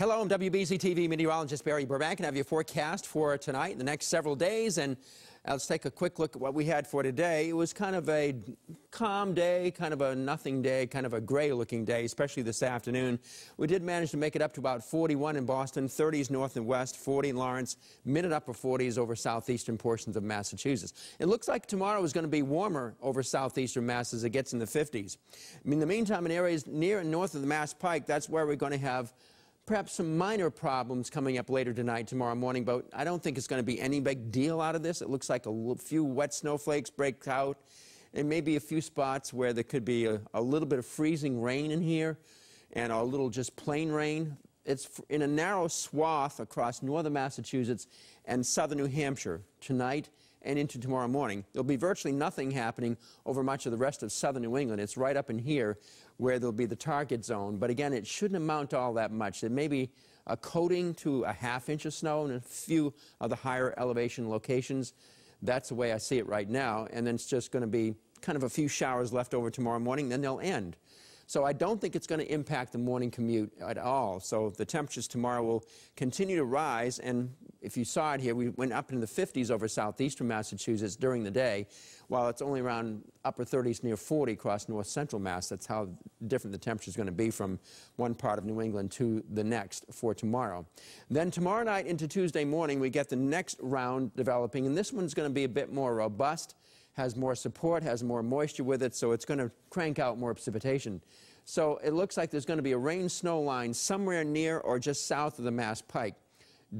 Hello, I'm WBZ TV meteorologist Barry Burbank, and I have your forecast for tonight and the next several days. And let's take a quick look at what we had for today. It was kind of a calm day, kind of a nothing day, kind of a gray-looking day, especially this afternoon. We did manage to make it up to about 41 in Boston, 30s north and west, 40 in Lawrence, mid and upper 40s over southeastern portions of Massachusetts. It looks like tomorrow is going to be warmer over southeastern Mass as it gets in the 50s. In the meantime, in areas near and north of the Mass Pike, that's where we're going to have perhaps some minor problems coming up later tonight, tomorrow morning, but I don't think it's going to be any big deal out of this. It looks like a few wet snowflakes break out, and maybe a few spots where there could be a little bit of freezing rain in here, and a little just plain rain. It's in a narrow swath across northern Massachusetts and southern New Hampshire tonight and into tomorrow morning. There'll be virtually nothing happening over much of the rest of southern New England. It's right up in here where there'll be the target zone. But again, it shouldn't amount to all that much. There may be a coating to a ½ inch of snow in a few of the higher elevation locations. That's the way I see it right now. And then it's just going to be kind of a few showers left over tomorrow morning, then they'll end. So I don't think it's going to impact the morning commute at all. So the temperatures tomorrow will continue to rise, and if you saw it here, we went up into the 50s over southeastern Massachusetts during the day, while it's only around upper 30s near 40 across north central Mass. That's how different the temperature is going to be from one part of New England to the next for tomorrow. Then tomorrow night into Tuesday morning, we get the next round developing, and this one's going to be a bit more robust, has more support, has more moisture with it, so it's going to crank out more precipitation. So it looks like there's going to be a rain-snow line somewhere near or just south of the Mass Pike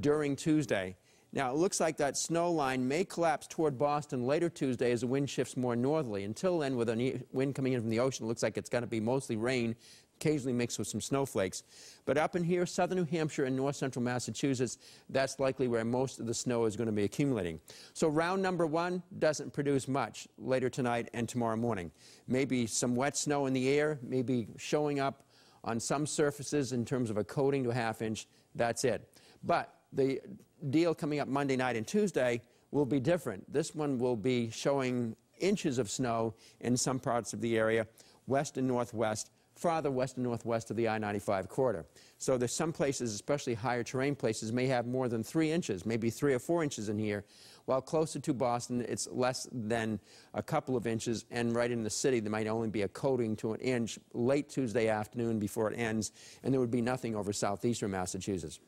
during Tuesday. Now, it looks like that snow line may collapse toward Boston later Tuesday as the wind shifts more northerly. Until then, with a wind coming in from the ocean, it looks like it's going to be mostly rain, occasionally mixed with some snowflakes. But up in here, southern New Hampshire and north central Massachusetts, that's likely where most of the snow is going to be accumulating. So round number one doesn't produce much later tonight and tomorrow morning. Maybe some wet snow in the air, maybe showing up on some surfaces in terms of a coating to a ½ inch. That's it. But the deal coming up Monday night and Tuesday will be different. This one will be showing inches of snow in some parts of the area, west and northwest, farther west and northwest of the I-95 corridor. So there's some places, especially higher terrain places, may have more than 3 inches, maybe 3 or 4 inches in here, while closer to Boston it's less than a couple of inches, and right in the city there might only be a coating to an inch late Tuesday afternoon before it ends, and there would be nothing over southeastern Massachusetts.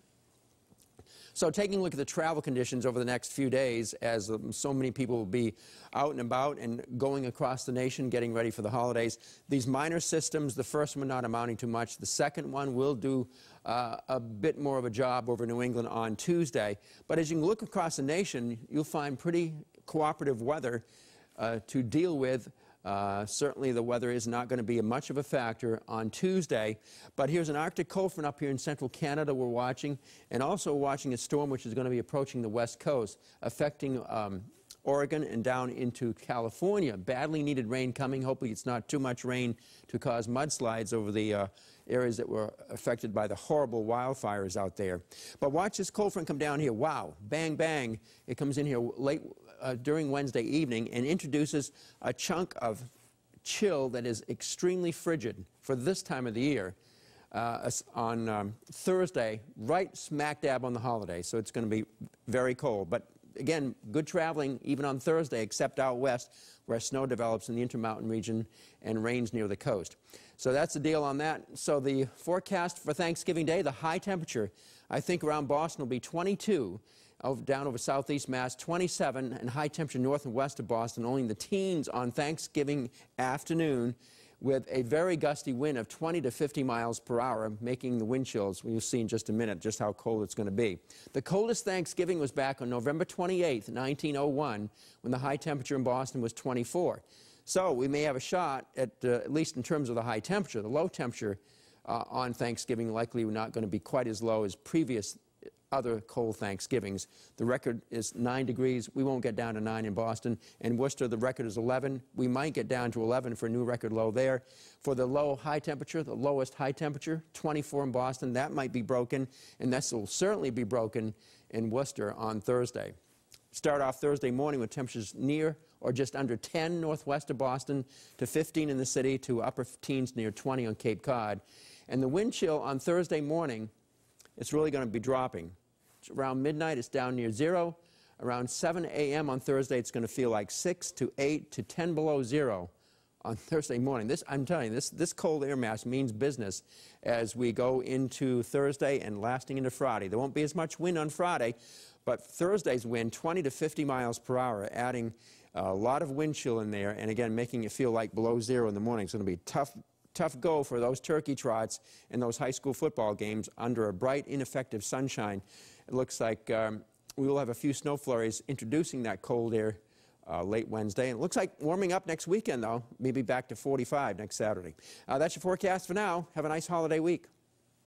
So taking a look at the travel conditions over the next few days, as so many people will be out and about and going across the nation, getting ready for the holidays, these minor systems, the first one not amounting to much, the second one will do a bit more of a job over New England on Tuesday. But as you can look across the nation, you'll find pretty cooperative weather to deal with. Certainly the weather is not going to be much of a factor on Tuesday, but here's an Arctic cold front up here in central Canada we're watching, and also watching a storm which is going to be approaching the west coast, affecting Oregon and down into California. Badly needed rain coming. Hopefully it's not too much rain to cause mudslides over the areas that were affected by the horrible wildfires out there. But watch this cold front come down here. Wow, bang, bang. It comes in here late during Wednesday evening and introduces a chunk of chill that is extremely frigid for this time of the year on Thursday, right smack dab on the holiday. So it's going to be very cold. But again, good traveling even on Thursday, except out west where snow develops in the Intermountain region and rains near the coast. So that's the deal on that. So the forecast for Thanksgiving Day, the high temperature, I think around Boston will be 22. Down over southeast Mass, 27, and high temperature north and west of Boston, only in the teens on Thanksgiving afternoon, with a very gusty wind of 20 to 50 miles per hour, making the wind chills. We'll see in just a minute just how cold it's going to be. The coldest Thanksgiving was back on November 28th, 1901, when the high temperature in Boston was 24. So we may have a shot at least in terms of the high temperature. The low temperature on Thanksgiving likely not going to be quite as low as previous other cold Thanksgivings. The record is 9 degrees. We won't get down to 9 in Boston. In Worcester, the record is 11. We might get down to 11 for a new record low there. For the low high temperature, the lowest high temperature, 24 in Boston. That might be broken, and this will certainly be broken in Worcester on Thursday. Start off Thursday morning with temperatures near or just under 10 northwest of Boston, to 15 in the city, to upper teens near 20 on Cape Cod. And the wind chill on Thursday morning it's really going to be dropping. Around midnight, it's down near 0. Around 7 a.m. on Thursday, it's going to feel like 6 to 8 to 10 below 0 on Thursday morning. I'm telling you, this cold air mass means business as we go into Thursday and lasting into Friday. There won't be as much wind on Friday, but Thursday's wind, 20 to 50 miles per hour, adding a lot of wind chill in there, and again, making it feel like below 0 in the morning. It's going to be tough go for those turkey trots and those high school football games under a bright, ineffective sunshine. It looks like we will have a few snow flurries introducing that cold air late Wednesday. And it looks like warming up next weekend, though. Maybe back to 45 next Saturday. That's your forecast for now. Have a nice holiday week.